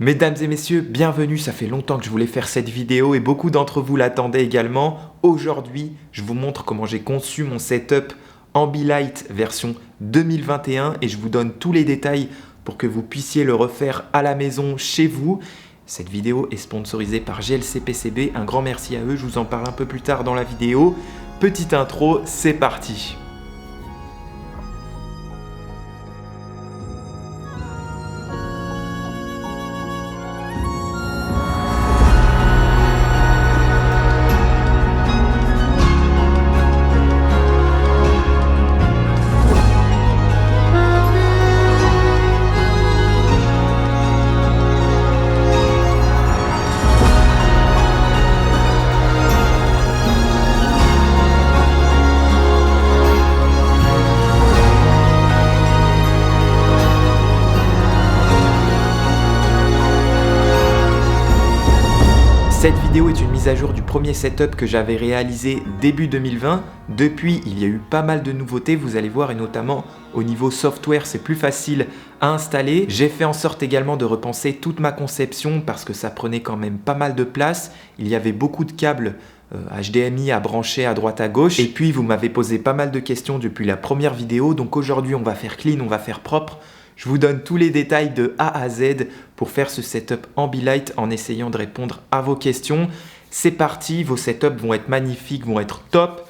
Mesdames et messieurs, bienvenue, ça fait longtemps que je voulais faire cette vidéo et beaucoup d'entre vous l'attendaient également. Aujourd'hui, je vous montre comment j'ai conçu mon setup Ambilight version 2021 et je vous donne tous les détails pour que vous puissiez le refaire à la maison chez vous. Cette vidéo est sponsorisée par GLC PCB, un grand merci à eux, je vous en parle un peu plus tard dans la vidéo. Petite intro, c'est parti. Cette vidéo est une mise à jour du premier setup que j'avais réalisé début 2020. Depuis, il y a eu pas mal de nouveautés, vous allez voir, et notamment au niveau software, c'est plus facile à installer. J'ai fait en sorte également de repenser toute ma conception parce que ça prenait quand même pas mal de place. Il y avait beaucoup de câbles HDMI à brancher à droite à gauche. Et puis, vous m'avez posé pas mal de questions depuis la première vidéo. Donc aujourd'hui, on va faire clean, on va faire propre. Je vous donne tous les détails de A à Z pour faire ce setup Ambilight en essayant de répondre à vos questions. C'est parti, vos setups vont être magnifiques, vont être top.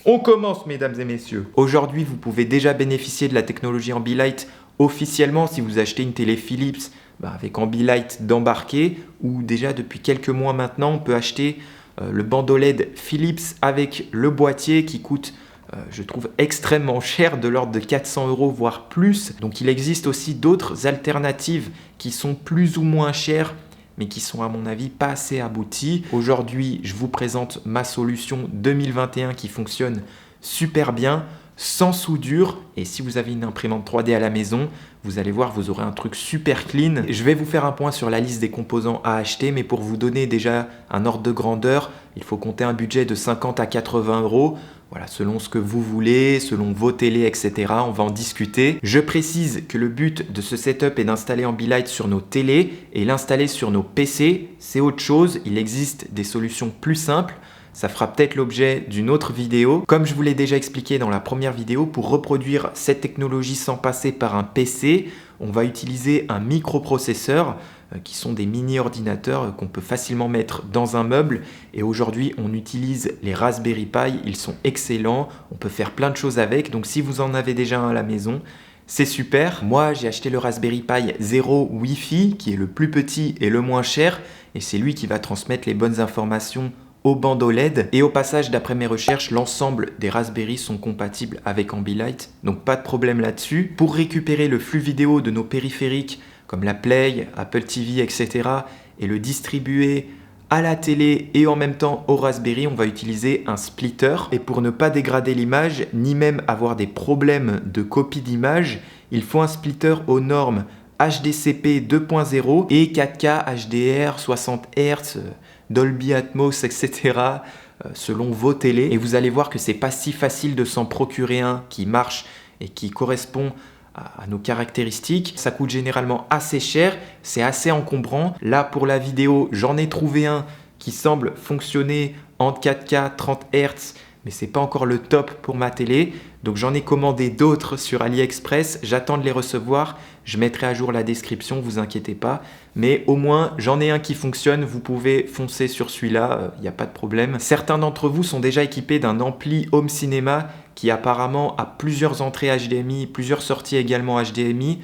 On commence, mesdames et messieurs. Aujourd'hui, vous pouvez déjà bénéficier de la technologie Ambilight officiellement si vous achetez une télé Philips avec Ambilight d'embarquer, ou déjà depuis quelques mois maintenant, on peut acheter le bandeau LED Philips avec le boîtier qui coûte je trouve extrêmement cher, de l'ordre de 400 €, voire plus. Donc il existe aussi d'autres alternatives qui sont plus ou moins chères, mais qui sont à mon avis pas assez abouties. Aujourd'hui, je vous présente ma solution 2021 qui fonctionne super bien, sans soudure. Et si vous avez une imprimante 3D à la maison, vous allez voir, vous aurez un truc super clean. Je vais vous faire un point sur la liste des composants à acheter, mais pour vous donner déjà un ordre de grandeur, il faut compter un budget de 50 à 80 €. Voilà, selon ce que vous voulez, selon vos télés, etc. On va en discuter. Je précise que le but de ce setup est d'installer Ambilight sur nos télés et l'installer sur nos PC. C'est autre chose, il existe des solutions plus simples. Ça fera peut-être l'objet d'une autre vidéo. Comme je vous l'ai déjà expliqué dans la première vidéo, pour reproduire cette technologie sans passer par un PC, on va utiliser un microprocesseur qui sont des mini-ordinateurs qu'on peut facilement mettre dans un meuble. Et aujourd'hui, on utilise les Raspberry Pi. Ils sont excellents. On peut faire plein de choses avec. Donc, si vous en avez déjà un à la maison, c'est super. Moi, j'ai acheté le Raspberry Pi 0 Wi-Fi, qui est le plus petit et le moins cher. Et c'est lui qui va transmettre les bonnes informations au bandeau LED. Et au passage, d'après mes recherches, l'ensemble des Raspberry sont compatibles avec Ambilight. Donc, pas de problème là-dessus. Pour récupérer le flux vidéo de nos périphériques, comme la Play, Apple TV, etc. et le distribuer à la télé et en même temps au Raspberry, on va utiliser un splitter. Et pour ne pas dégrader l'image, ni même avoir des problèmes de copie d'image, il faut un splitter aux normes HDCP 2.0 et 4K HDR, 60 Hz, Dolby Atmos, etc. Selon vos télés. Et vous allez voir que c'est pas si facile de s'en procurer un qui marche et qui correspond à nos caractéristiques. Ça coûte généralement assez cher, c'est assez encombrant. Là, pour la vidéo, j'en ai trouvé un qui semble fonctionner en 4K 30 Hz, mais c'est pas encore le top pour ma télé. Donc j'en ai commandé d'autres sur AliExpress, j'attends de les recevoir. Je mettrai à jour la description, vous inquiétez pas. Mais au moins, j'en ai un qui fonctionne, vous pouvez foncer sur celui-là, il n'y a pas de problème. Certains d'entre vous sont déjà équipés d'un ampli home cinéma qui apparemment a plusieurs entrées HDMI, plusieurs sorties également HDMI.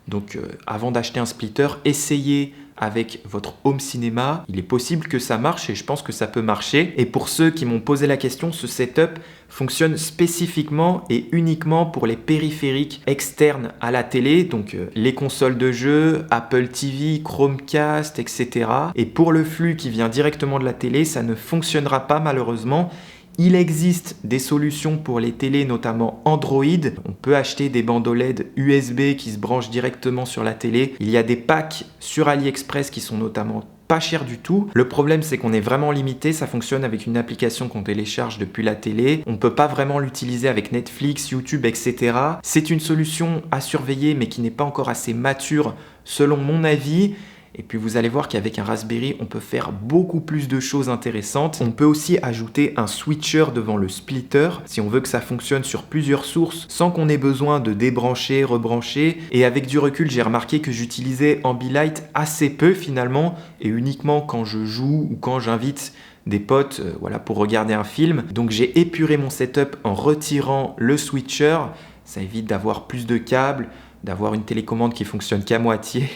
Donc avant d'acheter un splitter, essayez avec votre home cinéma. Il est possible que ça marche et je pense que ça peut marcher. Et pour ceux qui m'ont posé la question, ce setup fonctionne spécifiquement et uniquement pour les périphériques externes à la télé, donc les consoles de jeux, Apple TV, Chromecast, etc. Et pour le flux qui vient directement de la télé, ça ne fonctionnera pas malheureusement. Il existe des solutions pour les télés, notamment Android. On peut acheter des bandeaux LED USB qui se branchent directement sur la télé. Il y a des packs sur AliExpress qui sont notamment pas chers du tout. Le problème, c'est qu'on est vraiment limité. Ça fonctionne avec une application qu'on télécharge depuis la télé. On ne peut pas vraiment l'utiliser avec Netflix, YouTube, etc. C'est une solution à surveiller, mais qui n'est pas encore assez mature selon mon avis. Et puis vous allez voir qu'avec un Raspberry, on peut faire beaucoup plus de choses intéressantes. On peut aussi ajouter un switcher devant le splitter si on veut que ça fonctionne sur plusieurs sources sans qu'on ait besoin de débrancher, rebrancher. Et avec du recul, j'ai remarqué que j'utilisais Ambilight assez peu finalement et uniquement quand je joue ou quand j'invite des potes voilà, pour regarder un film. Donc j'ai épuré mon setup en retirant le switcher. Ça évite d'avoir plus de câbles, d'avoir une télécommande qui fonctionne qu'à moitié.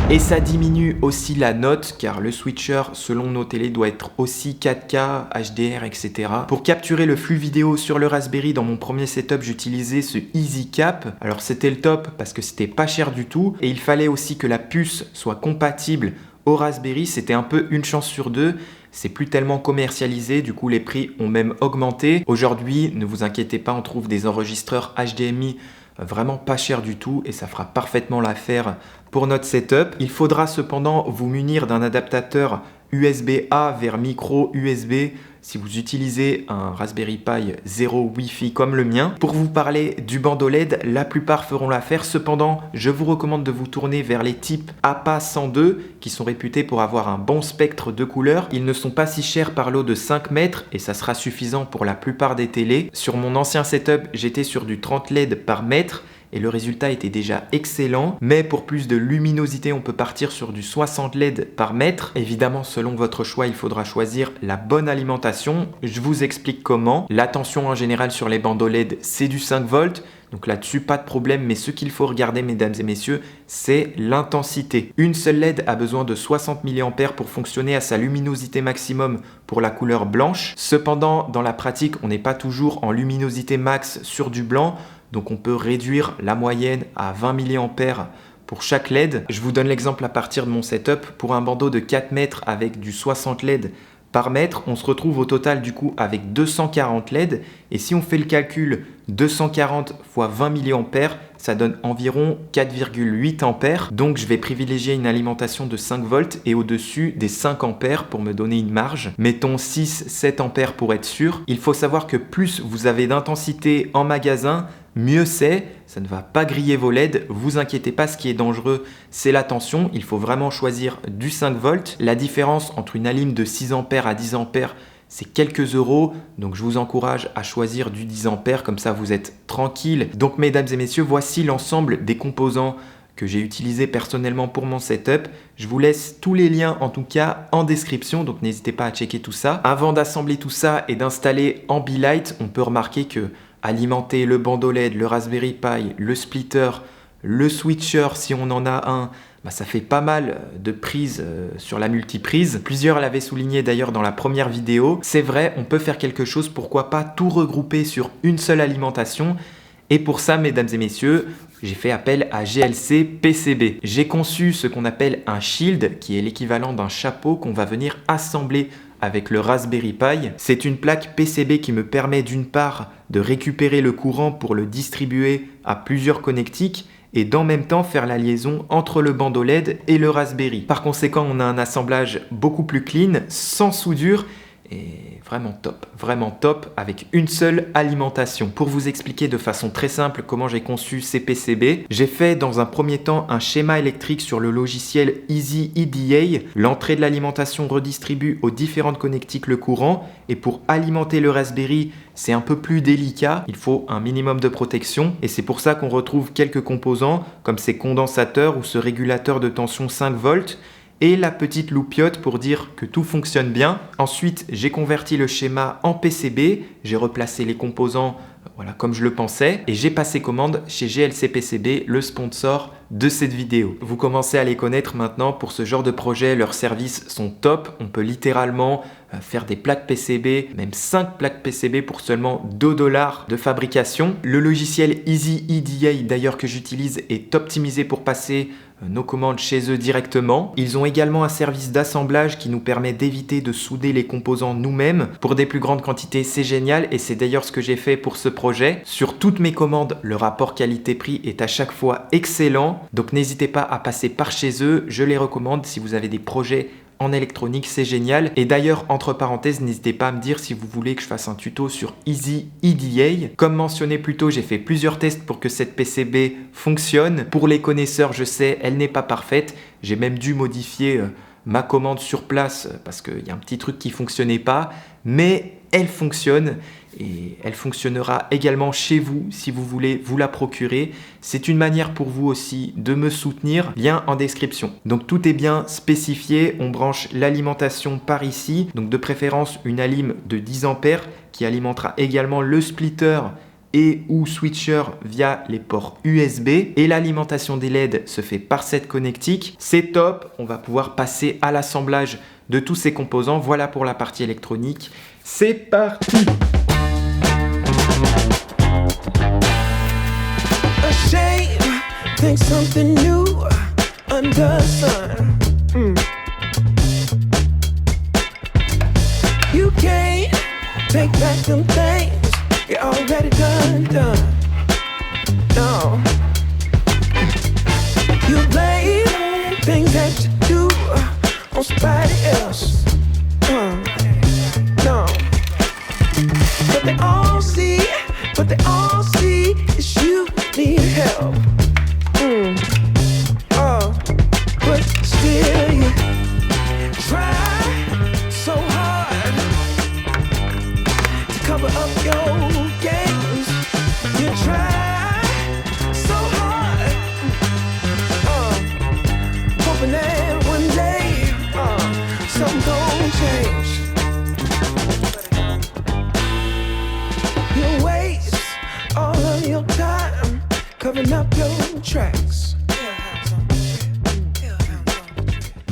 Et ça diminue aussi la note car le switcher selon nos télés doit être aussi 4K, HDR, etc. Pour capturer le flux vidéo sur le Raspberry dans mon premier setup, j'utilisais ce EasyCap. Alors c'était le top parce que c'était pas cher du tout et il fallait aussi que la puce soit compatible au Raspberry. C'était un peu une chance sur deux. C'est plus tellement commercialisé, du coup les prix ont même augmenté. Aujourd'hui, ne vous inquiétez pas, on trouve des enregistreurs HDMI vraiment pas cher du tout et ça fera parfaitement l'affaire pour notre setup. Il faudra cependant vous munir d'un adaptateur USB-A vers micro USB si vous utilisez un Raspberry Pi 0 Wi-Fi comme le mien. Pour vous parler du bandeau LED, la plupart feront l'affaire. Cependant, je vous recommande de vous tourner vers les types APA 102 qui sont réputés pour avoir un bon spectre de couleurs. Ils ne sont pas si chers par lot de 5 mètres et ça sera suffisant pour la plupart des télés. Sur mon ancien setup, j'étais sur du 30 LED par mètre et le résultat était déjà excellent. Mais pour plus de luminosité, on peut partir sur du 60 LED par mètre. Évidemment, selon votre choix, il faudra choisir la bonne alimentation. Je vous explique comment. La tension en général sur les bandeaux LED, c'est du 5 volts. Donc là-dessus, pas de problème, mais ce qu'il faut regarder, mesdames et messieurs, c'est l'intensité. Une seule LED a besoin de 60 mA pour fonctionner à sa luminosité maximum pour la couleur blanche. Cependant, dans la pratique, on n'est pas toujours en luminosité max sur du blanc, donc on peut réduire la moyenne à 20 mA pour chaque LED. Je vous donne l'exemple à partir de mon setup. Pour un bandeau de 4 mètres avec du 60 LED par mètre, on se retrouve au total du coup avec 240 LED. Et si on fait le calcul, 240 fois 20 mA, ça donne environ 4,8 ampères. Donc je vais privilégier une alimentation de 5 volts et au-dessus des 5 ampères pour me donner une marge. Mettons 6-7 ampères pour être sûr. Il faut savoir que plus vous avez d'intensité en magasin, mieux c'est. Ça ne va pas griller vos LED, vous inquiétez pas, ce qui est dangereux, c'est la tension. Il faut vraiment choisir du 5 volts. La différence entre une alim de 6 ampères à 10 ampères, c'est quelques euros, donc je vous encourage à choisir du 10 ampères, comme ça vous êtes tranquille. Donc mesdames et messieurs, voici l'ensemble des composants que j'ai utilisés personnellement pour mon setup. Je vous laisse tous les liens en tout cas en description, donc n'hésitez pas à checker tout ça. Avant d'assembler tout ça et d'installer Ambilight, on peut remarquer que alimenter le bandeau LED, le Raspberry Pi, le splitter, le switcher si on en a un, ça fait pas mal de prises sur la multiprise. Plusieurs l'avaient souligné d'ailleurs dans la première vidéo. C'est vrai, on peut faire quelque chose, pourquoi pas tout regrouper sur une seule alimentation. Et pour ça, mesdames et messieurs, j'ai fait appel à GLC PCB. J'ai conçu ce qu'on appelle un shield, qui est l'équivalent d'un chapeau qu'on va venir assembler avec le Raspberry Pi. C'est une plaque PCB qui me permet d'une part de récupérer le courant pour le distribuer à plusieurs connectiques et d'en même temps faire la liaison entre le bandeau LED et le Raspberry. Par conséquent, on a un assemblage beaucoup plus clean, sans soudure et vraiment top avec une seule alimentation. Pour vous expliquer de façon très simple comment j'ai conçu ces PCB, j'ai fait dans un premier temps un schéma électrique sur le logiciel Easy EDA. L'entrée de l'alimentation redistribue aux différentes connectiques le courant et pour alimenter le Raspberry, c'est un peu plus délicat, il faut un minimum de protection et c'est pour ça qu'on retrouve quelques composants comme ces condensateurs ou ce régulateur de tension 5 volts et la petite loupiote pour dire que tout fonctionne bien. Ensuite, j'ai converti le schéma en PCB, j'ai replacé les composants comme je le pensais et j'ai passé commande chez GLC PCB, le sponsor de cette vidéo. Vous commencez à les connaître maintenant. Pour ce genre de projet, leurs services sont top. On peut littéralement faire des plaques PCB, même 5 plaques PCB pour seulement 2 $ de fabrication. Le logiciel Easy EDA d'ailleurs que j'utilise est optimisé pour passer nos commandes chez eux directement. Ils ont également un service d'assemblage qui nous permet d'éviter de souder les composants nous-mêmes. Pour des plus grandes quantités, c'est génial et c'est d'ailleurs ce que j'ai fait pour ce projet. Sur toutes mes commandes, le rapport qualité-prix est à chaque fois excellent. Donc n'hésitez pas à passer par chez eux, je les recommande si vous avez des projets en électronique, c'est génial. Et d'ailleurs, entre parenthèses, n'hésitez pas à me dire si vous voulez que je fasse un tuto sur Easy EDA. Comme mentionné plus tôt, j'ai fait plusieurs tests pour que cette PCB fonctionne. Pour les connaisseurs, je sais, elle n'est pas parfaite. J'ai même dû modifier ma commande sur place parce qu'il y a un petit truc qui ne fonctionnait pas. Mais elle fonctionne et elle fonctionnera également chez vous si vous voulez vous la procurer. C'est une manière pour vous aussi de me soutenir, lien en description. Donc tout est bien spécifié, on branche l'alimentation par ici, donc de préférence une alim de 10 ampères qui alimentera également le splitter et ou switcher via les ports USB et l'alimentation des LED se fait par cette connectique. C'est top, on va pouvoir passer à l'assemblage de tous ces composants. Voilà pour la partie électronique. C'est parti! Think something new under the sun. You can't take back them things you already done. No. You blame things that you do on somebody else. No. But they all see is you need help. But still you try so hard to cover up your games. You try so hard, hoping that one day something gon' change. You waste all of your time covering up your tracks.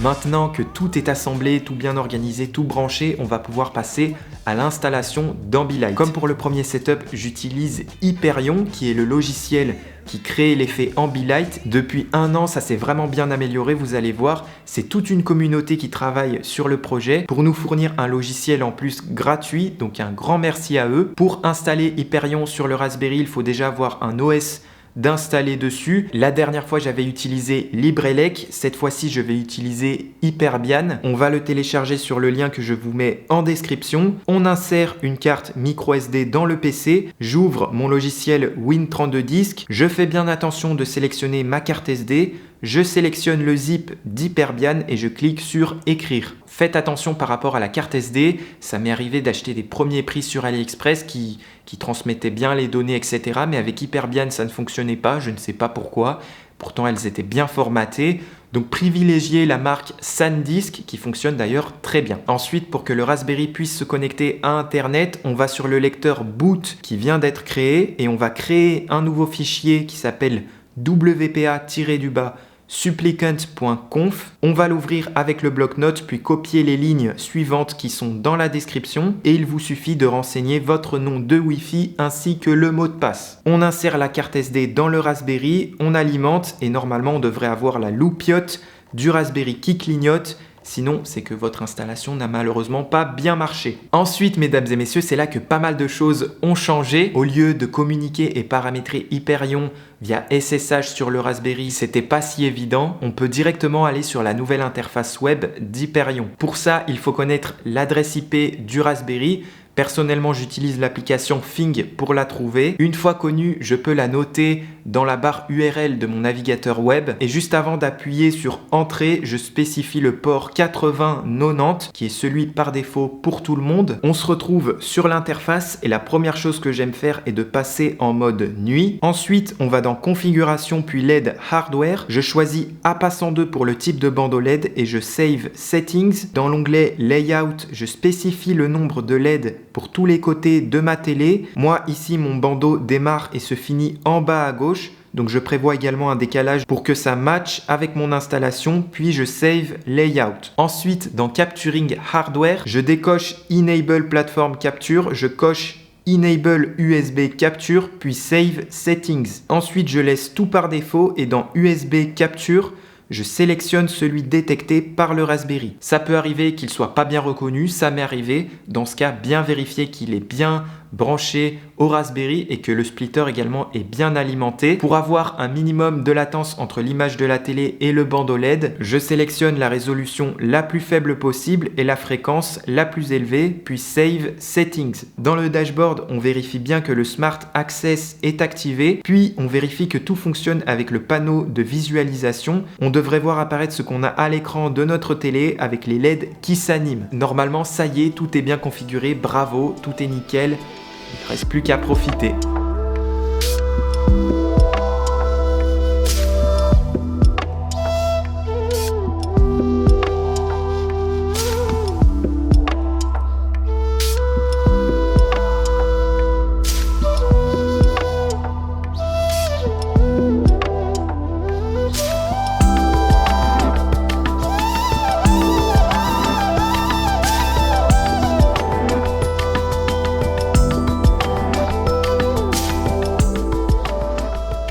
Maintenant que tout est assemblé, tout bien organisé, tout branché, on va pouvoir passer à l'installation d'Ambilight. Comme pour le premier setup, j'utilise Hyperion, qui est le logiciel qui crée l'effet Ambilight. Depuis 1 an, ça s'est vraiment bien amélioré, vous allez voir. C'est toute une communauté qui travaille sur le projet pour nous fournir un logiciel en plus gratuit, donc un grand merci à eux. Pour installer Hyperion sur le Raspberry, il faut déjà avoir un OS d'installer dessus. La dernière fois j'avais utilisé LibreElec, cette fois-ci je vais utiliser Hyperbian. On va le télécharger sur le lien que je vous mets en description. On insère une carte micro SD dans le PC, j'ouvre mon logiciel Win32Disk, je fais bien attention de sélectionner ma carte SD, je sélectionne le zip d'Hyperbian et je clique sur écrire. Faites attention par rapport à la carte SD, ça m'est arrivé d'acheter des premiers prix sur AliExpress qui transmettaient bien les données, etc. Mais avec Hyperbian, ça ne fonctionnait pas, je ne sais pas pourquoi. Pourtant, elles étaient bien formatées. Donc, privilégiez la marque SanDisk qui fonctionne d'ailleurs très bien. Ensuite, pour que le Raspberry puisse se connecter à Internet, on va sur le lecteur boot qui vient d'être créé et on va créer un nouveau fichier qui s'appelle wpa-du-bas supplicant.conf. On va l'ouvrir avec le bloc-notes puis copier les lignes suivantes qui sont dans la description et il vous suffit de renseigner votre nom de Wi-Fi ainsi que le mot de passe. On insère la carte SD dans le Raspberry, on alimente et normalement on devrait avoir la loupiote du Raspberry qui clignote. Sinon, c'est que votre installation n'a malheureusement pas bien marché. Ensuite, mesdames et messieurs, c'est là que pas mal de choses ont changé. Au lieu de communiquer et paramétrer Hyperion via SSH sur le Raspberry, c'était pas si évident. On peut directement aller sur la nouvelle interface web d'Hyperion. Pour ça, il faut connaître l'adresse IP du Raspberry. Personnellement, j'utilise l'application Fing pour la trouver. Une fois connue, je peux la noter dans la barre URL de mon navigateur web. Et juste avant d'appuyer sur Entrée, je spécifie le port 8090, qui est celui par défaut pour tout le monde. On se retrouve sur l'interface et la première chose que j'aime faire est de passer en mode nuit. Ensuite, on va dans Configuration puis LED Hardware. Je choisis APA 2 pour le type de bandeau LED et je save Settings. Dans l'onglet Layout, je spécifie le nombre de LED pour tous les côtés de ma télé. Moi, ici, mon bandeau démarre et se finit en bas à gauche. Donc, je prévois également un décalage pour que ça matche avec mon installation, puis je save Layout. Ensuite, dans Capturing Hardware, je décoche Enable Platform Capture, je coche Enable USB Capture, puis Save Settings. Ensuite, je laisse tout par défaut et dans USB Capture, je sélectionne celui détecté par le Raspberry. Ça peut arriver qu'il soit pas bien reconnu, ça m'est arrivé. Dans ce cas, bien vérifier qu'il est bien branché au Raspberry et que le splitter également est bien alimenté. Pour avoir un minimum de latence entre l'image de la télé et le bandeau LED, je sélectionne la résolution la plus faible possible et la fréquence la plus élevée, puis Save Settings. Dans le dashboard, on vérifie bien que le Smart Access est activé, puis on vérifie que tout fonctionne avec le panneau de visualisation. On devrait voir apparaître ce qu'on a à l'écran de notre télé avec les LED qui s'animent. Normalement, ça y est, tout est bien configuré, bravo, tout est nickel, il ne reste plus qu'à profiter.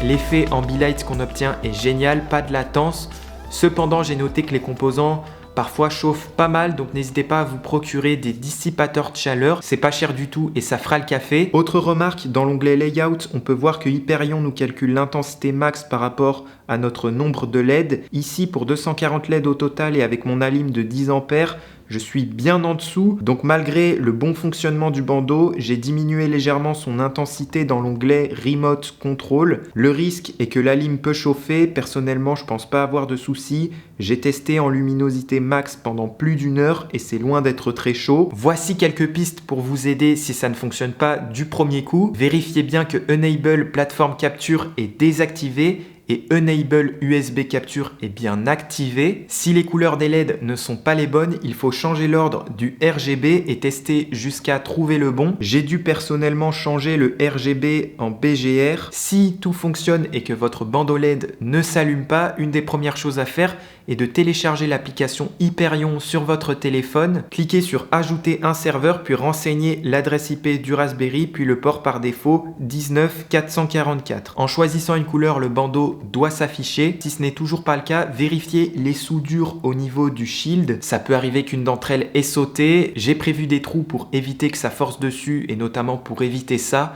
L'effet Ambilight qu'on obtient est génial, pas de latence. Cependant, j'ai noté que les composants parfois chauffent pas mal, donc n'hésitez pas à vous procurer des dissipateurs de chaleur. C'est pas cher du tout et ça fera le café. Autre remarque, dans l'onglet Layout, on peut voir que Hyperion nous calcule l'intensité max par rapport à notre nombre de LED. Ici, pour 240 LED au total et avec mon alim de 10 ampères, je suis bien en dessous, donc malgré le bon fonctionnement du bandeau, j'ai diminué légèrement son intensité dans l'onglet Remote Control. Le risque est que l'alim peut chauffer, personnellement je pense pas avoir de soucis. J'ai testé en luminosité max pendant plus d'1 heure et c'est loin d'être très chaud. Voici quelques pistes pour vous aider si ça ne fonctionne pas du premier coup. Vérifiez bien que Enable Platform Capture est désactivé et Enable USB Capture est bien activé. Si les couleurs des LED ne sont pas les bonnes, il faut changer l'ordre du RGB et tester jusqu'à trouver le bon. J'ai dû personnellement changer le RGB en BGR. Si tout fonctionne et que votre bandeau LED ne s'allume pas, une des premières choses à faire est de télécharger l'application Hyperion sur votre téléphone. Cliquez sur Ajouter un serveur, puis renseigner l'adresse IP du Raspberry, puis le port par défaut 19444. En choisissant une couleur, le bandeau doit s'afficher. Si ce n'est toujours pas le cas, vérifiez les soudures au niveau du shield. Ça peut arriver qu'une d'entre elles ait sauté. J'ai prévu des trous pour éviter que ça force dessus et notamment pour éviter ça.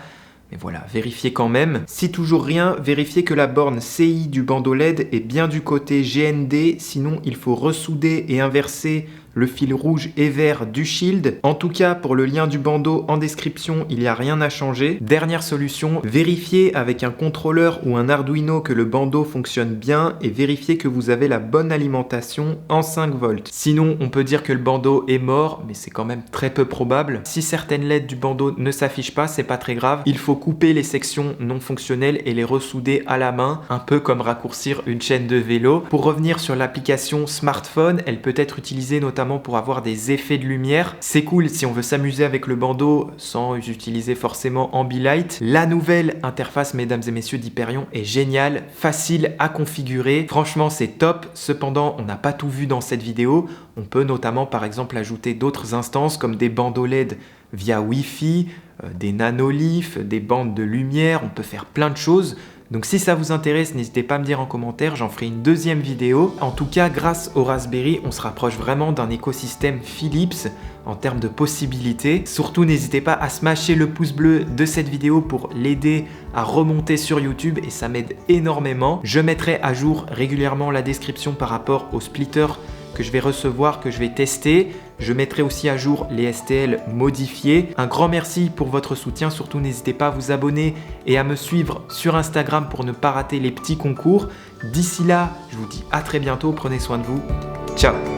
Mais voilà, vérifiez quand même. Si toujours rien, vérifiez que la borne CI du bandeau LED est bien du côté GND, sinon il faut ressouder et inverser le fil rouge et vert du shield. En tout cas, pour le lien du bandeau en description, il n'y a rien à changer. Dernière solution, vérifiez avec un contrôleur ou un Arduino que le bandeau fonctionne bien et vérifiez que vous avez la bonne alimentation en 5 volts. Sinon, on peut dire que le bandeau est mort, mais c'est quand même très peu probable. Si certaines LED du bandeau ne s'affichent pas, c'est pas très grave. Il faut couper les sections non fonctionnelles et les ressouder à la main, un peu comme raccourcir une chaîne de vélo. Pour revenir sur l'application smartphone, elle peut être utilisée notamment pour avoir des effets de lumière. C'est cool si on veut s'amuser avec le bandeau sans utiliser forcément Ambilight. La nouvelle interface, mesdames et messieurs, d'Hyperion est géniale, facile à configurer. Franchement, c'est top. Cependant, on n'a pas tout vu dans cette vidéo. On peut notamment, par exemple, ajouter d'autres instances comme des bandeaux LED via Wi-Fi, des nanoliths, des bandes de lumière. On peut faire plein de choses. Donc si ça vous intéresse, n'hésitez pas à me dire en commentaire, j'en ferai une deuxième vidéo. En tout cas, grâce au Raspberry, on se rapproche vraiment d'un écosystème Philips en termes de possibilités. Surtout, n'hésitez pas à smasher le pouce bleu de cette vidéo pour l'aider à remonter sur YouTube et ça m'aide énormément. Je mettrai à jour régulièrement la description par rapport au splitter que je vais recevoir, que je vais tester. Je mettrai aussi à jour les STL modifiés. Un grand merci pour votre soutien. Surtout, n'hésitez pas à vous abonner et à me suivre sur Instagram pour ne pas rater les petits concours. D'ici là, je vous dis à très bientôt. Prenez soin de vous. Ciao!